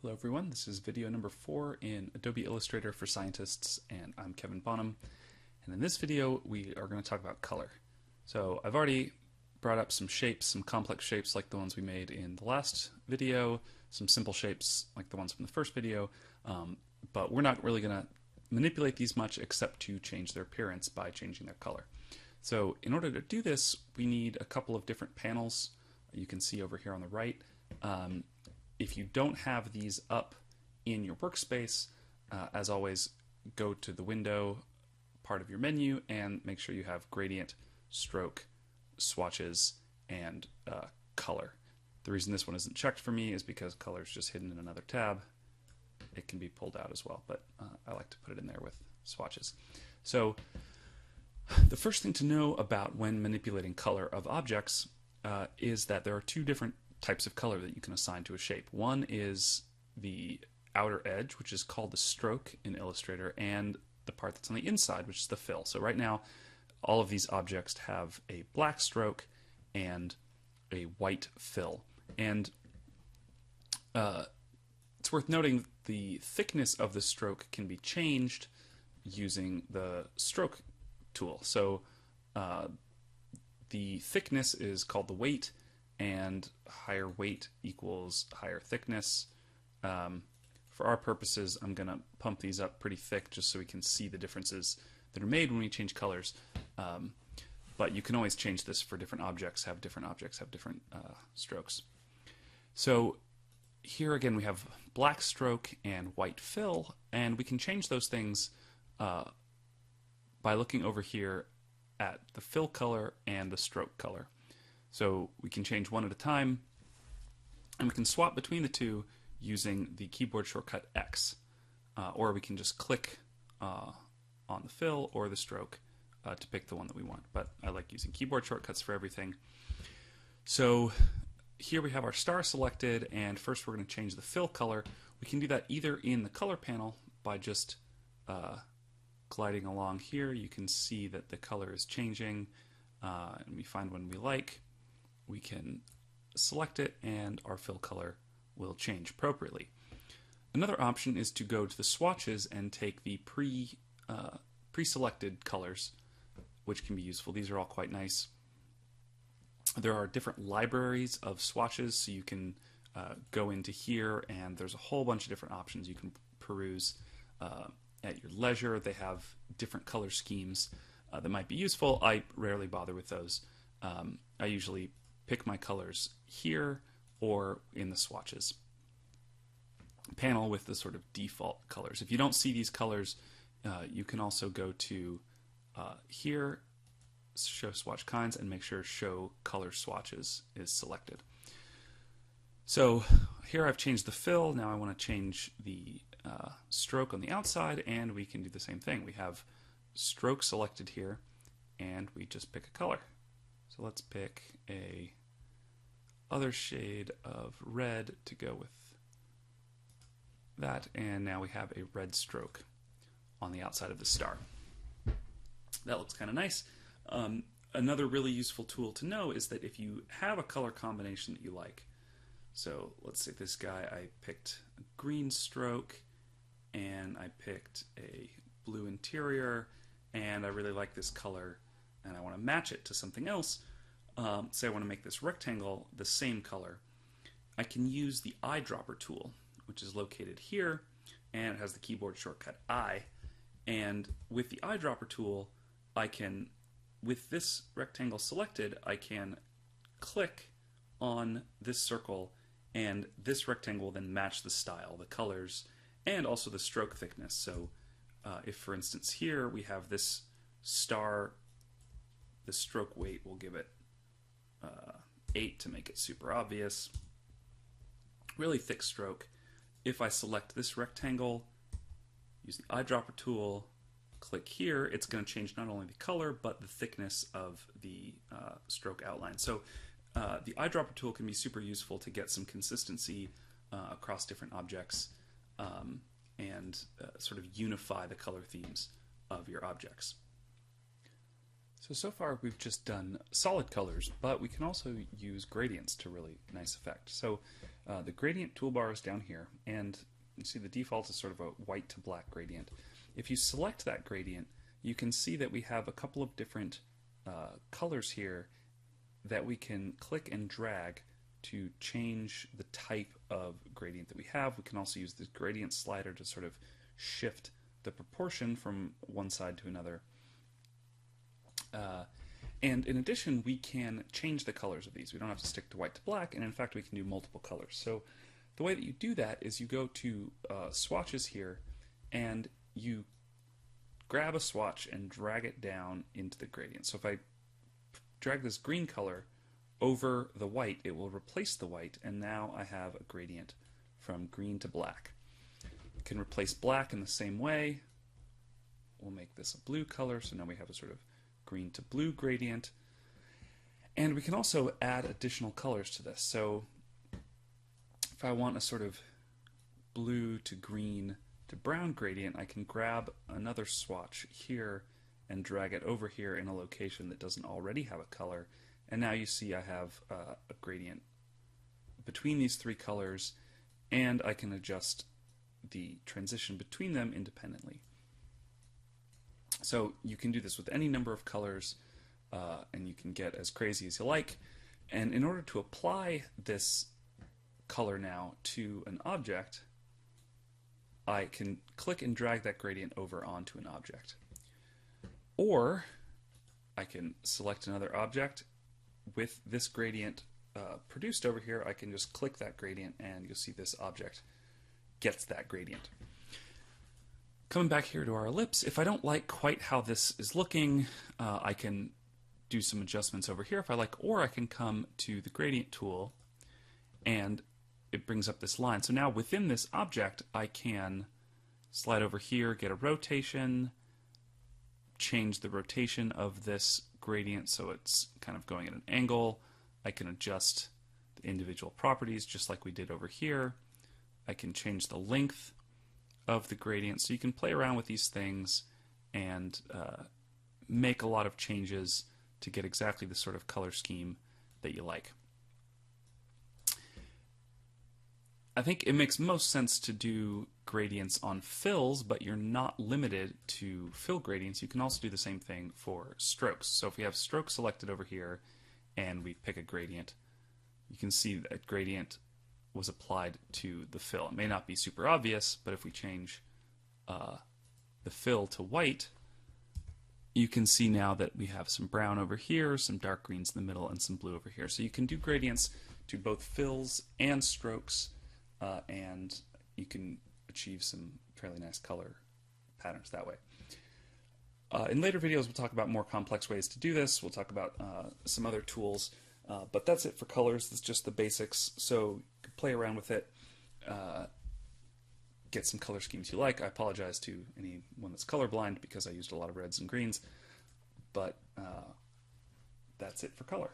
Hello everyone, this is video number 4 in Adobe Illustrator for Scientists, and I'm Kevin Bonham. And in this video we are going to talk about color. So I've already brought up some shapes, some complex shapes like the ones we made in the last video, some simple shapes like the ones from the first video, but we're not really going to manipulate these much except to change their appearance by changing their color. So in order to do this, we need a couple of different panels. You can see over here on the right. If you don't have these up in your workspace, as always, go to the window part of your menu and make sure you have gradient, stroke, swatches, and color. The reason this one isn't checked for me is because color is just hidden in another tab. It can be pulled out as well, but I like to put it in there with swatches. So the first thing to know about when manipulating color of objects is that there are two different types of color that you can assign to a shape. One is the outer edge, which is called the stroke in Illustrator, and the part that's on the inside, which is the fill. So right now, all of these objects have a black stroke and a white fill. And it's worth noting the thickness of the stroke can be changed using the stroke tool. So the thickness is called the weight, and higher weight equals higher thickness. For our purposes, I'm going to pump these up pretty thick just so we can see the differences that are made when we change colors. But you can always change this for different objects, have different strokes. So here again we have black stroke and white fill, and we can change those things by looking over here at the fill color and the stroke color. So we can change one at a time, and we can swap between the two using the keyboard shortcut X, or we can just click on the fill or the stroke to pick the one that we want. But I like using keyboard shortcuts for everything. So here we have our star selected, and first we're going to change the fill color. We can do that either in the color panel by just gliding along here. You can see that the color is changing, and we find one we like. We can select it and our fill color will change appropriately. Another option is to go to the swatches and take the pre-selected colors, which can be useful. These are all quite nice. There are different libraries of swatches, so you can go into here and there's a whole bunch of different options you can peruse at your leisure. They have different color schemes that might be useful. I rarely bother with those. I usually pick my colors here or in the swatches panel with the sort of default colors. If you don't see these colors, you can also go to here, show swatch kinds, and make sure show color swatches is selected. So here I've changed the fill. Now I want to change the stroke on the outside, and we can do the same thing. We have stroke selected here, and we just pick a color. So let's pick a other shade of red to go with that, and now we have a red stroke on the outside of the star. That looks kind of nice. Another really useful tool to know is that if you have a color combination that you like, so let's say this guy, I picked a green stroke and I picked a blue interior, and I really like this color and I want to match it to something else. Say I want to make this rectangle the same color. I can use the Eyedropper tool, which is located here, and it has the keyboard shortcut I. And with the Eyedropper tool, I can, with this rectangle selected, I can click on this circle, and this rectangle will then match the style, the colors, and also the stroke thickness. So if, for instance, here we have this star, the stroke weight will give it 8 to make it super obvious. Really thick stroke. If I select this rectangle, use the Eyedropper tool, click here, it's going to change not only the color but the thickness of the stroke outline. So the Eyedropper tool can be super useful to get some consistency across different objects and sort of unify the color themes of your objects. So far we've just done solid colors, but we can also use gradients to really nice effect. So The gradient toolbar is down here, and you see the default is sort of a white to black gradient. If you select that gradient, you can see that we have a couple of different colors here that we can click and drag to change the type of gradient that we have. We can also use the gradient slider to sort of shift the proportion from one side to another. And in addition, we can change the colors of these. We don't have to stick to white to black, and in fact we can do multiple colors. So the way that you do that is you go to swatches here, and you grab a swatch and drag it down into the gradient. So if I drag this green color over the white, it will replace the white, and now I have a gradient from green to black. You can replace black in the same way. We'll make this a blue color, so now we have a sort of green to blue gradient. And we can also add additional colors to this. So if I want a sort of blue to green to brown gradient, I can grab another swatch here and drag it over here in a location that doesn't already have a color. And now you see I have a gradient between these three colors, and I can adjust the transition between them independently. So you can do this with any number of colors, and you can get as crazy as you like. And in order to apply this color now to an object, I can click and drag that gradient over onto an object. Or I can select another object with this gradient produced over here. I can just click that gradient, and you'll see this object gets that gradient. Coming back here to our ellipse, if I don't like quite how this is looking, I can do some adjustments over here if I like, or I can come to the gradient tool and it brings up this line. So now within this object, I can slide over here, get a rotation, change the rotation of this gradient so it's kind of going at an angle. I can adjust the individual properties just like we did over here. I can change the length of the gradient, so you can play around with these things and make a lot of changes to get exactly the sort of color scheme that you like. I think it makes most sense to do gradients on fills, but you're not limited to fill gradients. You can also do the same thing for strokes. So if we have strokes selected over here and we pick a gradient, you can see that gradient was applied to the fill. It may not be super obvious, but if we change the fill to white, you can see now that we have some brown over here, some dark greens in the middle, and some blue over here. So you can do gradients to both fills and strokes, and you can achieve some fairly nice color patterns that way. In later videos, we'll talk about more complex ways to do this. We'll talk about some other tools, but that's it for colors. That's just the basics. So you can play around with it, get some color schemes you like. I apologize to anyone that's colorblind because I used a lot of reds and greens, but that's it for color.